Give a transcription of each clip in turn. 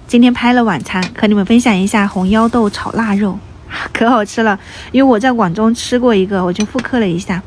今天拍了晚餐，和你们分享一下红腰豆炒腊肉，可好吃了。因为我在广州吃过一个，我就复刻了一下。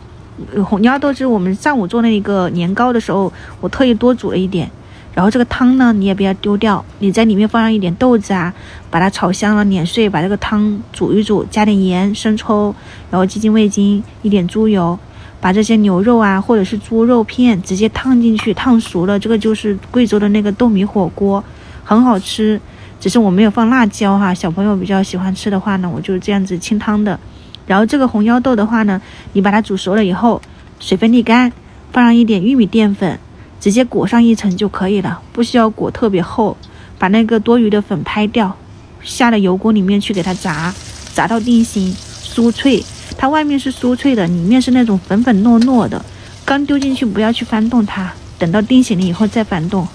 红腰豆是我们上午做那个年糕的时候，我特意多煮了一点。然后这个汤呢，你也不要丢掉，你在里面放上一点豆子啊，把它炒香了，碾碎，把这个汤煮一煮，加点盐、生抽，然后鸡精、味精，一点猪油，把这些牛肉啊或者是猪肉片直接烫进去，烫熟了，这个就是贵州的那个豆米火锅，很好吃。只是我没有放辣椒哈，小朋友比较喜欢吃的话呢，我就这样子清汤的。然后这个红腰豆的话呢，你把它煮熟了以后，水分沥干，放上一点玉米淀粉，直接裹上一层就可以了，不需要裹特别厚，把那个多余的粉拍掉，下了油锅里面去给它炸，炸到定型酥脆。它外面是酥脆的，里面是那种粉粉糯糯的，刚丢进去不要去翻动它，等到定型了以后再翻动，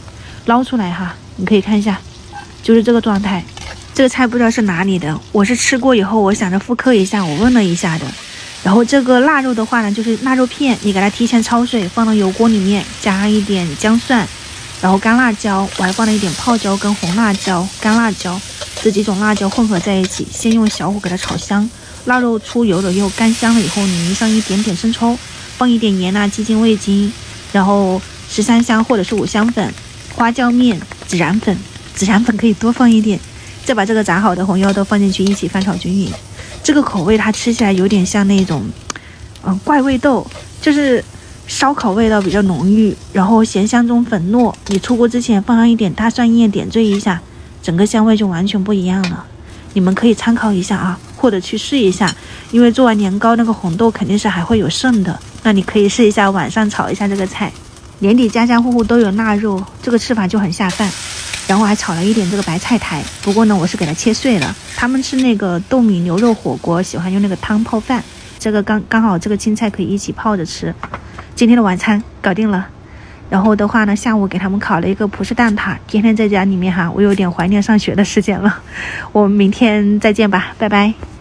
捞出来哈，你可以看一下，就是这个状态。这个菜不知道是哪里的，我是吃过以后我想着复刻一下，我问了一下的。然后这个腊肉的话呢，就是腊肉片，你给它提前焯水，放到油锅里面，加上一点姜蒜，然后干辣椒，我还放了一点泡椒跟红辣椒、干辣椒，这几种辣椒混合在一起，先用小火给它炒香。腊肉出油了以后，干香了以后，你淋上一点点生抽，放一点盐啊、鸡精、味精，然后13香或者是5香粉、花椒面、孜然粉，孜然粉可以多放一点，再把这个炸好的红腰豆放进去，一起翻炒均匀。这个口味它吃起来有点像那种怪味豆，就是烧烤味道比较浓郁，然后咸香中粉糯，你出锅之前放上一点大蒜叶点缀一下，整个香味就完全不一样了。你们可以参考一下啊，或者去试一下，因为做完年糕那个红豆肯定是还会有剩的，那你可以试一下晚上炒一下这个菜。年底家家户户都有腊肉，这个吃法就很下饭。然后还炒了一点这个白菜苔，不过呢我是给它切碎了。他们吃那个豆米牛肉火锅喜欢用那个汤泡饭，这个刚好这个青菜可以一起泡着吃。今天的晚餐搞定了。然后的话呢，下午给他们烤了一个葡式蛋挞。天天在家里面哈，我有点怀念上学的时间了。我们明天再见吧，拜拜。